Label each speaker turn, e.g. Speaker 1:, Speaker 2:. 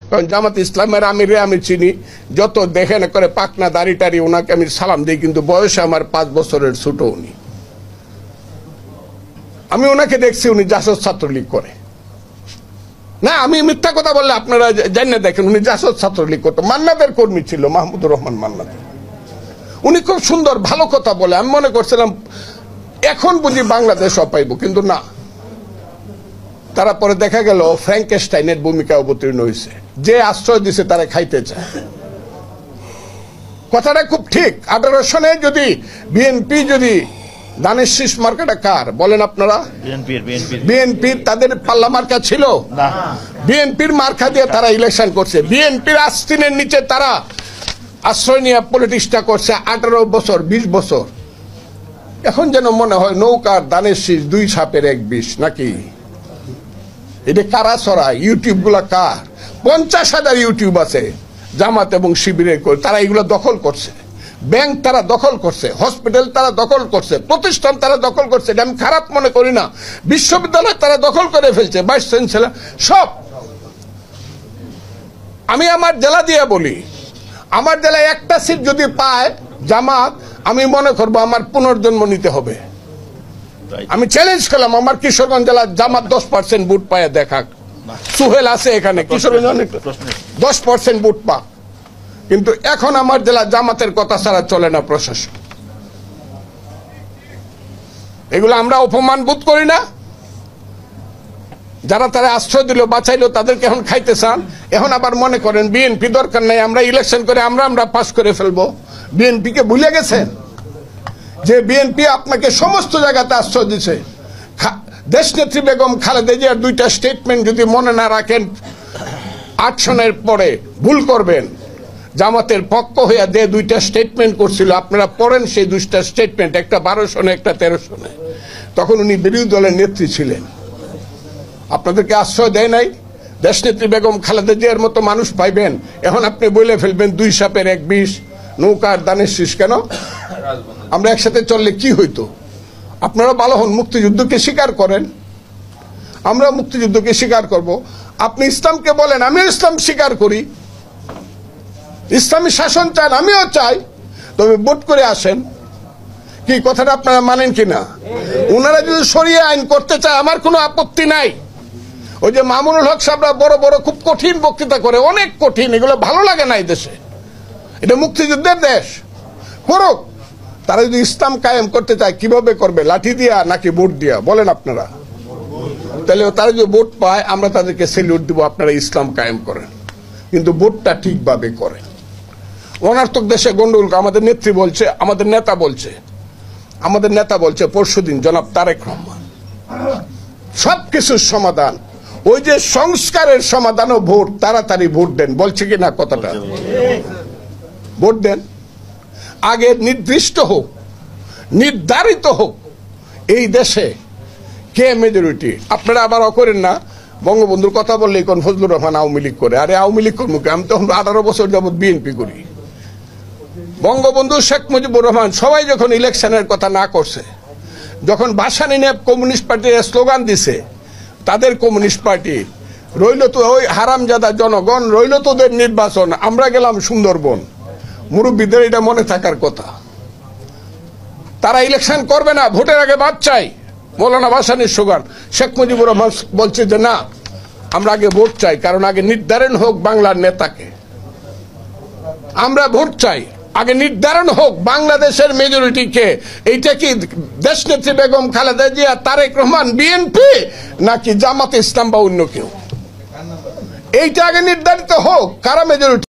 Speaker 1: কারণ জামাত ইসলামের আমিরে আমি চিনি, যত দেখে না করে পাকনা দাড়ি টাড়ি ওনাকে আমি সালাম দিই, কিন্তু বয়সে আমার 5 বছরের ছোট উনি। আমি ওনাকে দেখছি উনি জাসদ ছাত্রলীগ করে না, আমি মিথ্যা কথা বললে আপনারা জানেন, দেখেন উনি জাসদ ছাত্রলীগ করতো, মান্নাদের কর্মী ছিল, মাহমুদুর রহমান মান্নাদ। উনি খুব সুন্দর ভালো কথা বলে, আমি মনে করছিলাম এখন বুঝি বাংলাদেশ পাইব, কিন্তু না। তারা পরে দেখা গেল ফ্র্যাঙ্কেস্টাইনের ভূমিকা অবতীর্ণ হয়েছে, যে আশ্রয় দিছে তারা খাইতে চায়। কথাটা খুব ঠিক। 18 সনে যদি বিএনপি যদি দানের শীষ মার্কাটা কার বলেন আপনারা? বিএনপির তাদের পাল্লা মার্কা ছিল না, বিএনপির মার্কা দিয়ে তারা ইলেকশন করছে, বিএনপির আস্তিনের নিচে তারা আশ্রয় নিয়ে পলিটিক্সটা করছে 18 বছর 20 বছর। এখন যেন মনে হয় নৌকার দানের শীষ 2 সাপের 1 বিষ নাকি। এটা কারা ছড়ায়? ইউটিউব গুলা কার? 50,000 ইউটিউব আছে জামাত এবং শিবিরের, তারা এগুলো দখল করছে। ব্যাংক তারা দখল করছে, হসপিটাল তারা দখল করছে, প্রতিষ্ঠান তারা দখল করছে। এটা আমি খারাপ মনে করি না। বিশ্ববিদ্যালয় তারা দখল করে ফেলছে, ভাইস চ্যান্সেলর সব। আমি আমার জেলা দিয়ে বলি, আমার জেলায় একটা সিট যদি পায় জামাত, আমি মনে করবো আমার পুনর্জন্ম নিতে হবে। আমি চ্যালেঞ্জ করলাম, আমার কিশোরগঞ্জ জেলার জামাত 10% ভোট পায় দেখাক। সুহেল আছে এখানে, কিশোরগঞ্জ 10% ভোট পা। কিন্তু এখন আমার জেলা জামাতের কথা ছাড়া চলে না প্রশাসন। এগুলো আমরা অপমান বোধ করি না? যারা তারা আশ্রয় দিল বাঁচাইলো তাদেরকে এখন খাইতে চান। এখন আবার মনে করেন বিএনপি দরকার নাই, আমরা ইলেকশন করে আমরা পাস করে ফেলবো। বিএনপি কে ভুলে গেছেন যে বিএনপি আপনাকে সমস্ত জায়গাতে আশ্রয় দিছে। দেশনেত্রী বেগম খালেদা জিয়ার 2টা স্টেটমেন্ট যদি মনে না রাখেন, 8 সনের পরে ভুল করবেন। জামাতের পক্ষ হইয়া যে 2টা স্টেটমেন্ট করছিল, আপনারা পড়েন সেই 2টা স্টেটমেন্ট, একটা 12 সনে একটা 13 সনে। তখন উনি বিরোধী দলের নেত্রী ছিলেন, আপনাদেরকে আশ্রয় দেয় নাই। দেশনেত্রী বেগম খালেদা জিয়ার মতো মানুষ পাইবেন, এখন আপনি বলে ফেলবেন 2 সাপের 1 বিষ, নৌকার দানের শীষ। কেন? আমরা একসাথে চললে কি হইতো? আপনারা ভালো হন, মুক্তিযুদ্ধকে স্বীকার করেন, আমরা মুক্তিযুদ্ধকে স্বীকার করব। আপনি ইসলামকে বলেন, আমিও ইসলাম স্বীকার করি, ইসলামী শাসন চান, আমিও চাই, তবে ভোট করে আসেন। কি কথাটা আপনারা মানেন কিনা? ওনারা যদি শরিয়া আইন করতে চায় আমার কোনো আপত্তি নাই। ওই যে মামুনুল হক সাহেবরা বড় বড় খুব কঠিন বক্তৃতা করে, অনেক কঠিন, এগুলো ভালো লাগে না। এই দেশে এটা মুক্তিযুদ্ধের দেশ, করুক। তারা যদি ইসলাম কায়েম করতে চায় কিভাবে করবে? লাঠি দিয়া নাকি ভোট দিয়া? বলেন আপনারা। তাহলে তারা যদি ভোট পায় আমরা তাদেরকে সেলিউট দিব, আপনারা ইসলাম কায়েম করেন, কিন্তু ভোটটা ঠিকভাবে করেন। অনার্থক দেশে গন্ডগোল। আমাদের নেত্রী বলছে, আমাদের নেতা বলছে পরশুদিন, জনাব তারেক রহমান, সবকিছুর সমাধান ওই যে সংস্কারের সমাধান ও ভোট, তাড়াতাড়ি ভোট দেন। বলছে কি না কথাটা? ভোট দেন, আগে নির্দিষ্ট হোক, নির্ধারিত হোক এই দেশে কে মেজরিটি। আপনারা আবার করেন না, বঙ্গবন্ধুর কথা বললেই কোন ফজলুর রহমান আওয়ামী লীগ করে। আরে আওয়ামী লীগ করবো, আমি তখন 18 বছর যাবৎ বিএনপি করি। বঙ্গবন্ধু, শেখ মুজিবুর রহমান সবাই যখন ইলেকশনের কথা না করছে, যখন ভাসানী নিয়ে কমিউনিস্ট পার্টির স্লোগান দিছে, তাদের কমিউনিস্ট পার্টি রইল তো ওই হারামজাদা জনগণ, রইল তোদের নির্বাচন, আমরা গেলাম সুন্দরবন। মুরব্বীদের এটা মনে থাকার কথা। তারা ইলেকশন করবে না, ভোটের আগে বাদ চাই। মৌলানা ভাসানীর স্লোগান। শেখ মুজিবুর রহমান বলছে যে না, আমরা আগে ভোট চাই, কারণ আগে নির্ধারণ হোক বাংলার নেতাকে। আমরা ভোট চাই, আগে নির্ধারণ হোক বাংলাদেশের মেজরিটি কে। এইটা কি দেশনেত্রী বেগম খালেদা জিয়া, তারেক রহমান, বিএনপি, নাকি জামাত ইসলাম বা অন্য কেউ? এইটা আগে নির্ধারিত হোক কারা মেজরিটি।